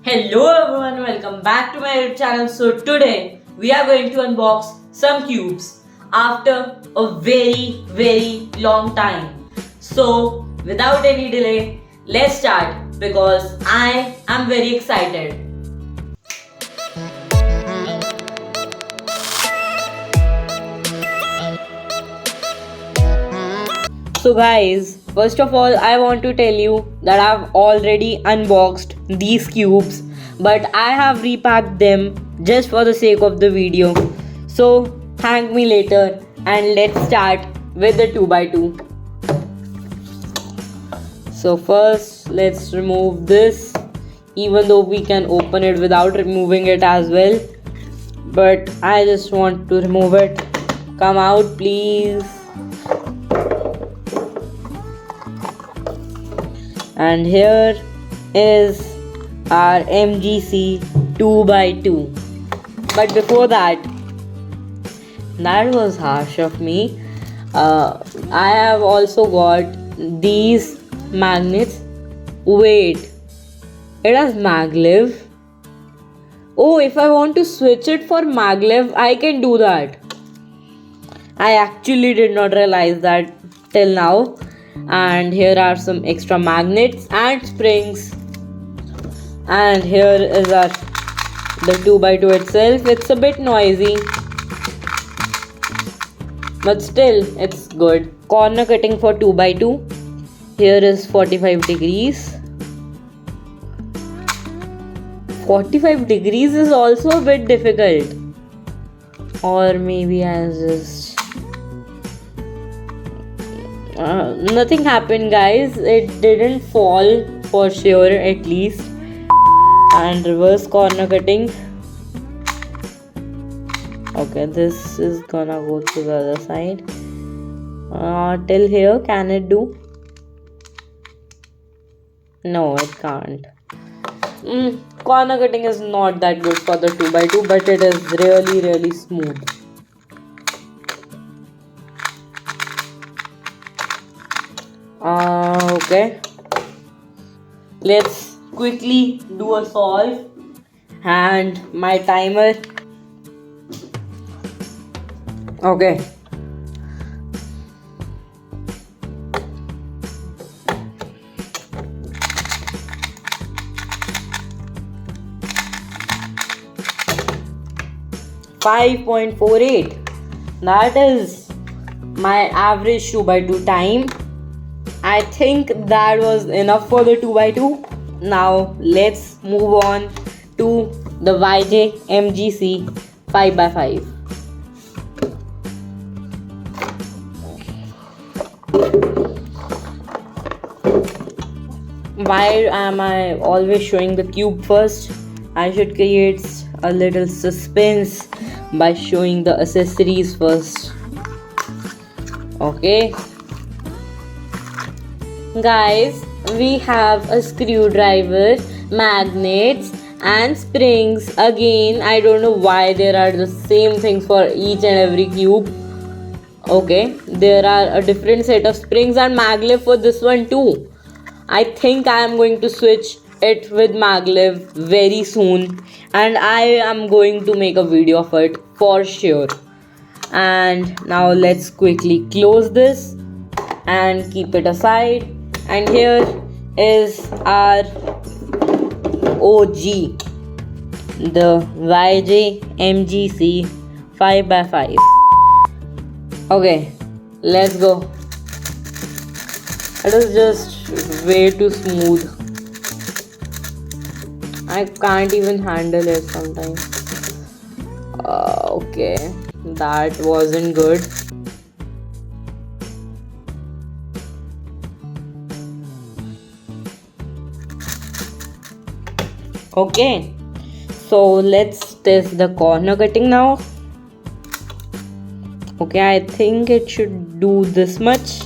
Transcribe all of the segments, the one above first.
Hello everyone, welcome back to my YouTube channel. So today we are going to unbox some cubes after a very long time. So without any delay, let's start because I am very excited. So guys, first of all I want to tell you that I've already unboxed these cubes, but I have repacked them just for the sake of the video. So thank me later and let's start with the 2x2. So first let's remove this, even though we can open it without removing it as well. But I just want to remove it. Come out please. And here is our MGC 2x2. But before that was harsh of me. I have also got these magnets. Wait, it has maglev. Oh, if I want to switch it for maglev, I can do that. I actually did not realize that till now. And here are some extra magnets and springs, and here is the 2x2 itself. It's a bit noisy, but still it's good. Corner cutting for 2x2. Here is 45 degrees. 45 degrees is also a bit difficult, or maybe I just nothing happened guys, it didn't fall for sure at least. And reverse corner cutting. Okay, this is gonna go to the other side. Till here, can it do? No, it can't. Corner cutting is not that good for the 2x2, but it is really smooth. Okay, let's quickly do a solve. And my timer. Okay, .48. That is my average 2x2 time. I think that was enough for the 2x2. Now let's move on to the YJ MGC 5x5. Why am I always showing the cube first? I should create a little suspense by showing the accessories first. Okay. Guys, we have a screwdriver, magnets and springs. Again, I don't know why there are the same things for each and every cube. Okay, there are a different set of springs and maglev for this one too. I think I am going to switch it with maglev very soon, and I am going to make a video of it for sure. And now let's quickly close this and keep it aside. And here is our OG, the YJ MGC 5x5. Okay, let's go. It is just way too smooth. I can't even handle it sometimes. Okay, that wasn't good. Okay, so let's test the corner cutting now. Okay, I think it should do this much.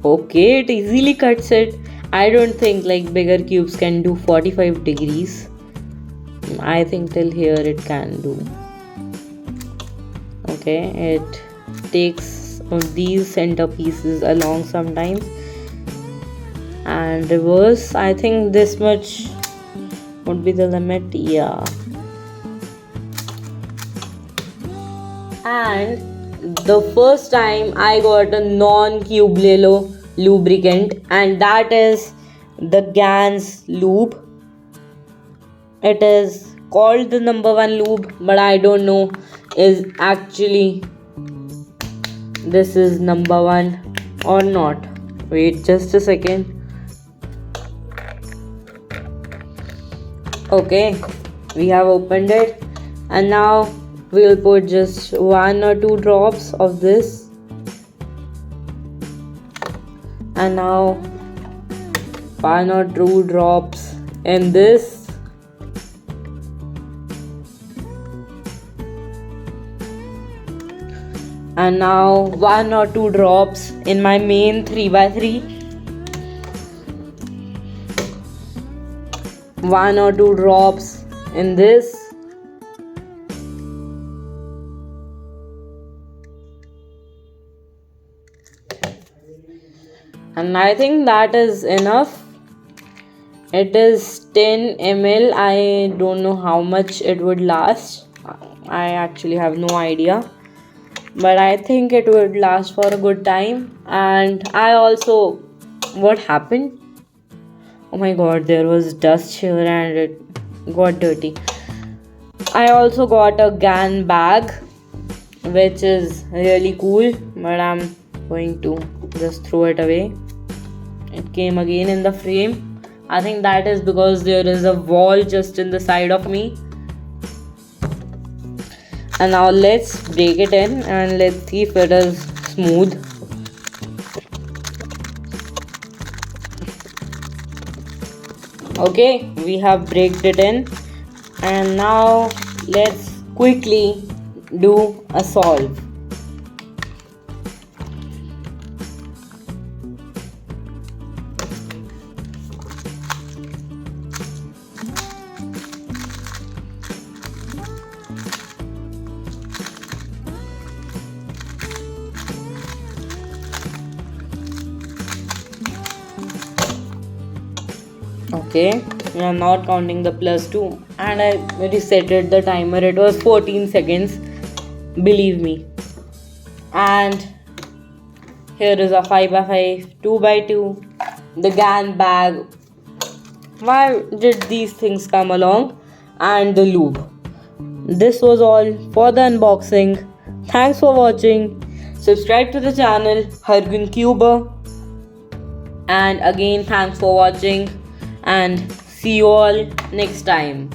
Okay, it easily cuts it. I don't think like bigger cubes can do 45 degrees. I think till here it can do. Okay, it takes these center pieces along sometimes. And reverse, I think this much would be the limit. Yeah. And the first time I got a non-cube lubricant, and that is the GAN's lube. It is called the #1 lube, but I don't know is actually this is #1 or not. Wait just a second. Okay, we have opened it, and now we'll put just 1 or 2 drops of this, and now 1 or 2 drops in this, and now 1 or 2 drops in my main 3x3, 1 or 2 drops in this, and I think that is enough. It is 10 ml. I don't know how much it would last. I actually have no idea, but I think it would last for a good time. And I also, what happened? Oh my god, there was dust here and it got dirty. I also got a GAN bag, which is really cool, but I'm going to just throw it away. It came again in the frame. I think that is because there is a wall just in the side of me. And now let's break it in and let's see if it is smooth. Okay, we have braked it in, and now let's quickly do a solve. Okay, we are not counting the +2, and I resetted the timer. It was 14 seconds, believe me. And here is a 5x5, 2x2, the GAN bag. Why did these things come along? And the lube. This was all for the unboxing. Thanks for watching. Subscribe to the channel Hargun Cuber. And again, thanks for watching, and see you all next time.